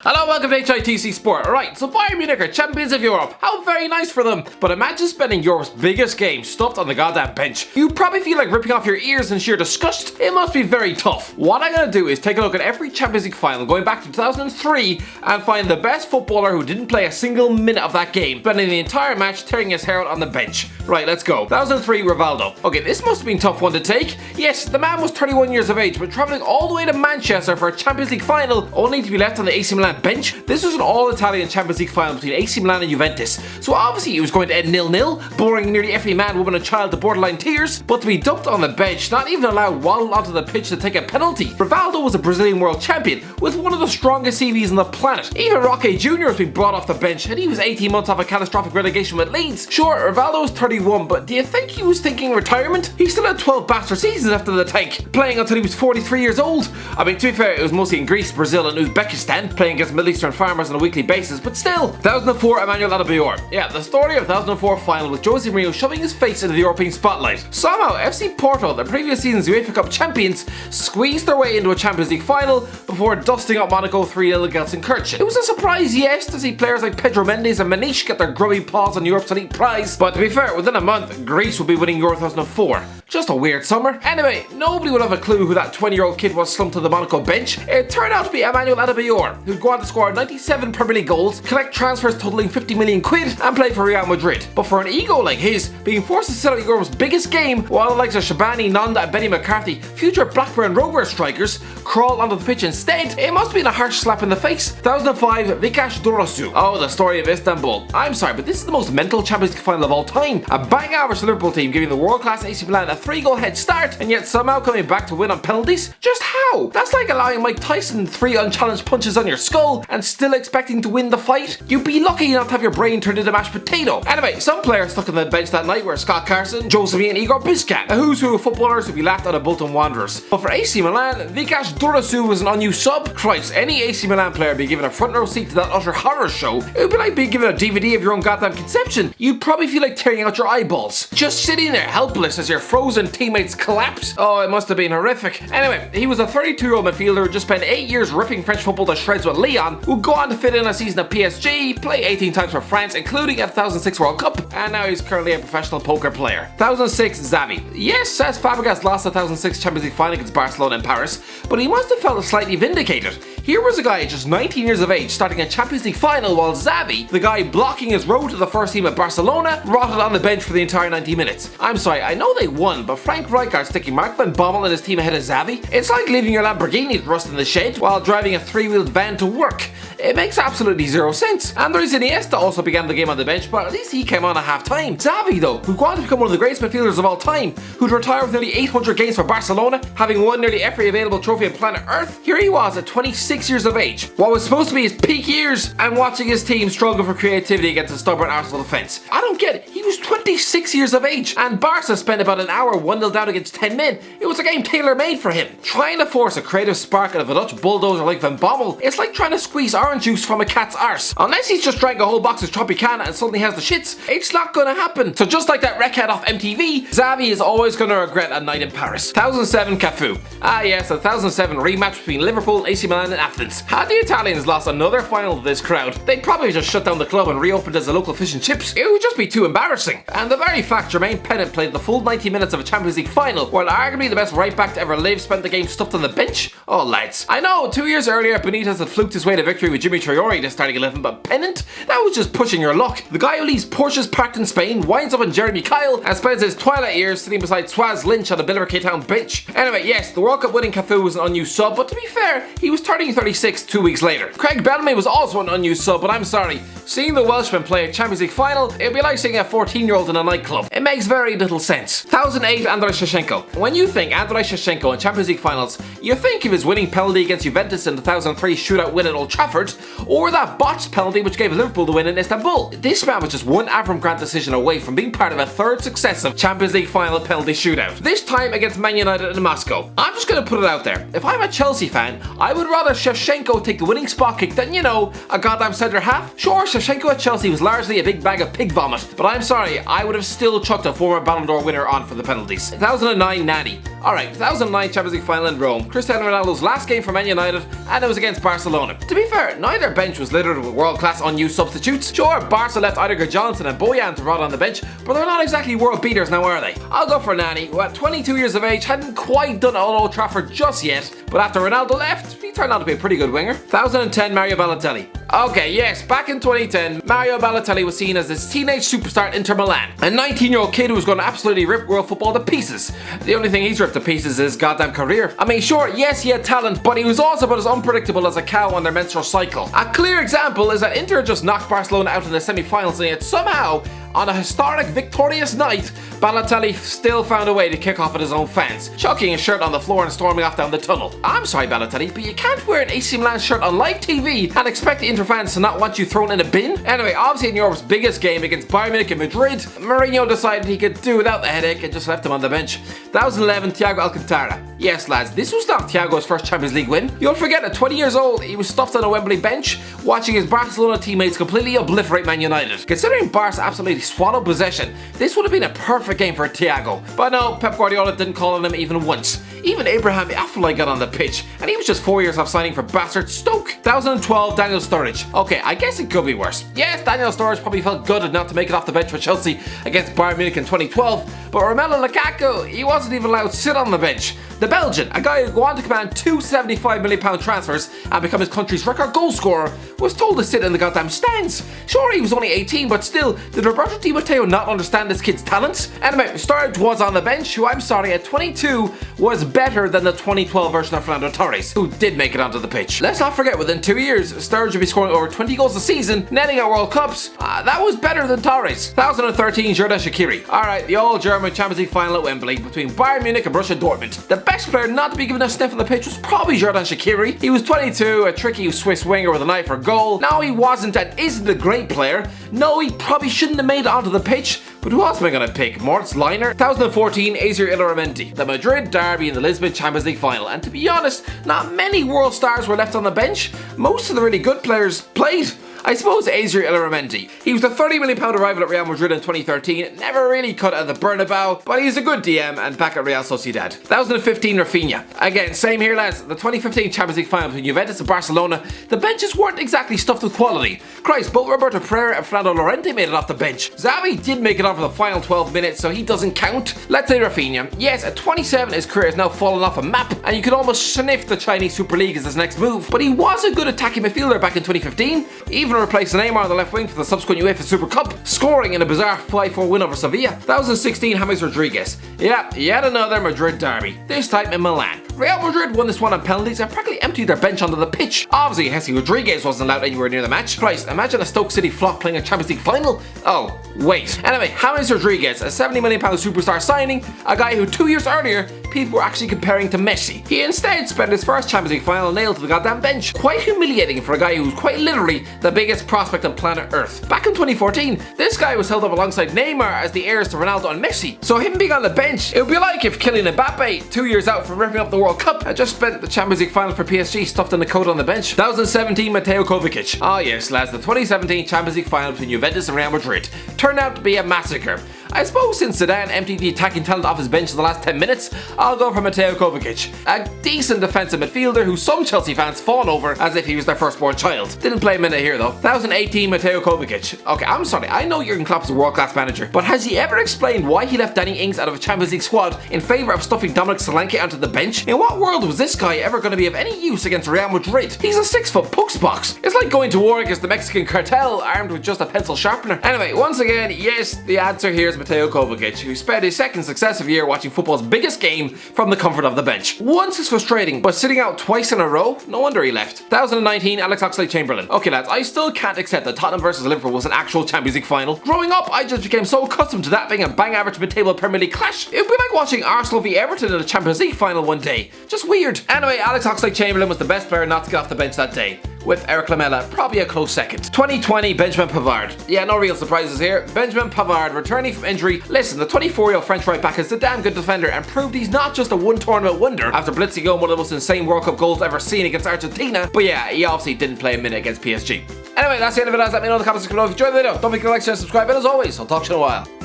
Hello, welcome to HITC Sport. Alright, so Bayern Munich are champions of Europe. How very nice for them. But imagine spending Europe's biggest game stuffed on the goddamn bench. You probably feel like ripping off your ears in sheer disgust. It must be very tough. What I'm going to do is take a look at every Champions League final going back to 2003 and find the best footballer who didn't play a single minute of that game, spending the entire match tearing his hair out on the bench. Right, let's go. 2003, Rivaldo. Okay, this must have been a tough one to take. Yes, the man was 31 years of age, but travelling all the way to Manchester for a Champions League final only to be left on the AC Milan bench. This was an all-Italian Champions League final between AC Milan and Juventus, so obviously it was going to end 0-0, boring nearly every man, woman and child to borderline tears, but to be dumped on the bench, not even allowed waddled onto the pitch to take a penalty. Rivaldo was a Brazilian world champion with one of the strongest CVs on the planet. Even Roque Jr. has been brought off the bench and he was 18 months off a catastrophic relegation with Leeds. Sure, Rivaldo was 31, but do you think he was thinking retirement? He still had 12 bastard seasons after the tank, playing until he was 43 years old. I mean, to be fair, it was mostly in Greece, Brazil and Uzbekistan, playing against Middle Eastern farmers on a weekly basis, but still. 2004, Emmanuel Adebayor. Yeah, the story of the 2004 final with Jose Mourinho shoving his face into the European spotlight. Somehow, FC Porto, the previous season's UEFA Cup champions, squeezed their way into a Champions League final before dusting up Monaco 3-0 against Gelsenkirchen. It was a surprise, yes, to see players like Pedro Mendes and Maniche get their grubby paws on Europe's elite prize, but to be fair, within a month, Greece will be winning Euro 2004. Just a weird summer. Anyway, nobody would have a clue who that 20-year-old kid was slumped to the Monaco bench. It turned out to be Emmanuel Adebayor, who'd go on to score 97 Premier League goals, collect transfers totaling 50 million quid, and play for Real Madrid. But for an ego like his, being forced to sit out Europe's biggest game while the likes of Shabani, Nanda and Benny McCarthy, future Blackburn Rovers strikers, crawl onto the pitch instead, it must have been a harsh slap in the face. 2005, Vikash Dhorasoo. Oh, the story of Istanbul. I'm sorry, but this is the most mental Champions League final of all time. A bang average Liverpool team giving the world-class AC Milan a 3-goal head start, and yet somehow coming back to win on penalties? Just how? That's like allowing Mike Tyson 3 unchallenged punches on your skull and still expecting to win the fight. You'd be lucky not to have your brain turned into mashed potato. Anyway, some players stuck on the bench that night were Scott Carson, Josemi and Igor Biscan, a who's who of footballers who be laughed out of Bolton Wanderers. But for AC Milan, Vikash Dhorasoo was an unused sub. Christ, any AC Milan player would be given a front row seat to that utter horror show. It would be like being given a DVD of your own goddamn conception. You'd probably feel like tearing out your eyeballs, just sitting there helpless as your frozen teammates collapse. Oh, it must have been horrific. Anyway, he was a 32-year-old midfielder who just spent 8 years ripping French football to shreds with Lyon, who'd go on to fit in a season at PSG, play 18 times for France, including at the 2006 World Cup, and now he's currently a professional poker player. 2006, Xavi. Yes, as Fabregas lost the 2006 Champions League final against Barcelona in Paris, but he must have felt slightly vindicated. Here was a guy just 19 years of age starting a Champions League final while Xavi, the guy blocking his road to the first team at Barcelona, rotted on the bench for the entire 90 minutes. I'm sorry, I know they won, but Frank Rijkaard sticking Mark van Bommel and his team ahead of Xavi? It's like leaving your Lamborghini to rust in the shed while driving a 3-wheeled van to work. It makes absolutely zero sense. Andres Iniesta also began the game on the bench, but at least he came on at half time. Xavi though, who'd go on to become one of the greatest midfielders of all time, who'd retire with nearly 800 games for Barcelona, having won nearly every available trophy on planet Earth, here he was at 26 years of age, what was supposed to be his peak years, and watching his team struggle for creativity against a stubborn Arsenal defence. I don't get it, he was 26 years of age, and Barca spent about an hour 1-0 down against 10 men. It was a game tailor-made for him. Trying to force a creative spark out of a Dutch bulldozer like Van Bommel, it's like trying to squeeze orange juice from a cat's arse. Unless he's just drank a whole box of Tropicana and suddenly has the shits, it's not gonna happen. So just like that wreckhead off MTV, Xavi is always gonna regret a night in Paris. 2007 Cafu. Ah yes, the 2007 rematch between Liverpool, AC Milan and Athens. Had the Italians lost another final to this crowd, they'd probably just shut down the club and reopened as a local fish and chips. It would just be too embarrassing. And the very fact Jermaine Pennant played the full 90 minutes of a Champions League final, while arguably the best right back to ever live spent the game stuffed on the bench? Oh lads. I know, 2 years earlier Benitez had fluked his way to victory with Jimmy Traore to starting 11, but Pennant? That was just pushing your luck. The guy who leaves Porsches parked in Spain, winds up on Jeremy Kyle, and spends his twilight years sitting beside Swaz Lynch on the Billericay K-Town bench. Anyway, yes, the World Cup winning Cafu was an unused sub, but to be fair, he was turning 36 2 weeks later. Craig Bellamy was also an unused sub, but I'm sorry, seeing the Welshman play a Champions League final, it'd be like seeing a 14-year-old in a nightclub. It makes very little sense. 2008 Andrei Shevchenko. When you think Andrei Shevchenko in Champions League finals, you think of his winning penalty against Juventus in the 2003 shootout win at Old Trafford, or that botched penalty which gave Liverpool the win in Istanbul. This man was just one Avram Grant decision away from being part of a third successive Champions League final penalty shootout, this time against Man United in Moscow. I'm just gonna put it out there, if I'm a Chelsea fan, I would rather Shevchenko take the winning spot kick than, you know, a goddamn centre half. Sure, Shevchenko at Chelsea was largely a big bag of pig vomit, but I'm sorry, I would have still chucked a former Ballon d'Or winner on for the penalties. 2009 Nani. Alright, 2009 Champions League final in Rome. Cristiano Ronaldo's last game for Man United, and it was against Barcelona. To be fair, neither bench was littered with world-class unused substitutes. Sure, Barca left Odegaard Johnson and Bojan to rot on the bench, but they're not exactly world beaters now, are they? I'll go for Nani, who at 22 years of age hadn't quite done it on Old Trafford just yet, but after Ronaldo left, he turned out to be a pretty good winger. 2010 Mario Balotelli. Okay, yes, back in 2010, Mario Balotelli was seen as this teenage superstar at Inter Milan. A 19-year-old kid who was going to absolutely rip world football to pieces. The only thing he's ripped to pieces is his goddamn career. I mean, sure, yes, he had talent, but he was also about as unpredictable as a cow on their menstrual cycle. A clear example is that Inter just knocked Barcelona out in the semi-finals, and yet somehow, on a historic victorious night, Balotelli still found a way to kick off at his own fans, chucking his shirt on the floor and storming off down the tunnel. I'm sorry, Balotelli, but you can't wear an AC Milan shirt on live TV and expect the Inter fans to not want you thrown in a bin. Anyway, obviously in Europe's biggest game against Bayern Munich and Madrid, Mourinho decided he could do without the headache and just left him on the bench. 2011 Thiago Alcantara. Yes, lads, this was not Thiago's first Champions League win. You'll forget at 20 years old, he was stuffed on a Wembley bench, watching his Barcelona teammates completely obliterate Man United. Considering Barca absolutely swallowed possession, this would have been a perfect game for Thiago. But no, Pep Guardiola didn't call on him even once. Even Abraham Afellay got on the pitch, and he was just 4 years off signing for bastard Stoke. 2012 Daniel Sturridge. Okay, I guess it could be worse. Yes, Daniel Sturridge probably felt gutted not to make it off the bench for Chelsea against Bayern Munich in 2012, but Romelu Lukaku, he wasn't even allowed to sit on the bench. The Belgian, a guy who go on to command two £75 million transfers and become his country's record goal scorer, was told to sit in the goddamn stands. Sure, he was only 18, but still, did Roberto Di Matteo not understand this kid's talents? Anyway, Sturridge was on the bench, who I'm sorry, at 22 was better than the 2012 version of Fernando Torres, who did make it onto the pitch. Let's not forget, within 2 years, Sturridge would be scoring over 20 goals a season, netting at World Cups. That was better than Torres. 2013 Xherdan Shaqiri. Alright, the old German Champions League final at Wembley between Bayern Munich and Borussia Dortmund. The best player not to be given a sniff on the pitch was probably Xherdan Shaqiri. He was 22, a tricky Swiss winger with an eye for goal. No, he wasn't and isn't a great player. No, he probably shouldn't have made it onto the pitch. But who else am I going to pick? Moritz Leiner? 2014 Illarramendi. The Madrid derby in the Lisbon Champions League final. And to be honest, not many world stars were left on the bench. Most of the really good players played. I suppose Illarramendi. He was the £30 million arrival at Real Madrid in 2013, never really cut out of the Bernabeu, but he's a good DM and back at Real Sociedad. 2015 Rafinha. Again, same here lads, the 2015 Champions League final between Juventus and Barcelona, the benches weren't exactly stuffed with quality. Christ, both Roberto Pereira and Fernando Llorente made it off the bench. Xavi did make it on for the final 12 minutes, so he doesn't count. Let's say Rafinha. Yes, at 27 his career has now fallen off a map, and you could almost sniff the Chinese Super League as his next move, but he was a good attacking midfielder back in 2015, even replaced Neymar on the left wing for the subsequent UEFA Super Cup, scoring in a bizarre 5-4 win over Sevilla. 2016 James Rodriguez. Yeah, yet another Madrid derby, this time in Milan. Real Madrid won this one on penalties and practically emptied their bench onto the pitch. Obviously, Jesse Rodriguez wasn't allowed anywhere near the match. Christ, imagine a Stoke City flop playing a Champions League final. Oh, wait. Anyway, James Rodriguez, a £70 million superstar signing, a guy who 2 years earlier people were actually comparing to Messi. He instead spent his first Champions League final nailed to the goddamn bench. Quite humiliating for a guy who was quite literally the biggest prospect on planet Earth. Back in 2014, this guy was held up alongside Neymar as the heirs to Ronaldo and Messi. So him being on the bench, it would be like if Kylian Mbappe, 2 years out from ripping up the World Cup, had just spent the Champions League final for PSG stuffed in the coat on the bench. 2017 Mateo Kovacic. Ah yes lads, the 2017 Champions League final between Juventus and Real Madrid turned out to be a massacre. I suppose since Zidane emptied the attacking talent off his bench in the last 10 minutes, I'll go for Mateo Kovacic, a decent defensive midfielder who some Chelsea fans fawn over as if he was their firstborn child. Didn't play a minute here though. 2018 Mateo Kovacic. Okay, I'm sorry, I know Jurgen Klopp is a world-class manager, but has he ever explained why he left Danny Ings out of a Champions League squad in favour of stuffing Dominic Solanke onto the bench? In what world was this guy ever going to be of any use against Real Madrid? He's a 6-foot puck's box. It's like going to war against the Mexican cartel armed with just a pencil sharpener. Anyway, once again, yes, the answer here is Mateo Kovacic, who spent his second successive year watching football's biggest game from the comfort of the bench. Once is frustrating, but sitting out twice in a row? No wonder he left. 2019 Alex Oxlade-Chamberlain. Okay lads, I still can't accept that Tottenham versus Liverpool was an actual Champions League final. Growing up, I just became so accustomed to that being a bang average mid-table Premier League clash. It would be like watching Arsenal v Everton in a Champions League final one day. Just weird. Anyway, Alex Oxlade-Chamberlain was the best player not to get off the bench that day, with Eric Lamela probably a close second. 2020 Benjamin Pavard. Yeah, no real surprises here. Benjamin Pavard returning from injury. Listen, the 24-year-old French right back is a damn good defender and proved he's not just a one-tournament wonder after blitzing home one of the most insane World Cup goals ever seen against Argentina. But yeah, he obviously didn't play a minute against PSG. Anyway, that's the end of it lads. Let me know in the comments below if you enjoyed the video. Don't forget to like, share, and subscribe, and as always, I'll talk to you in a while.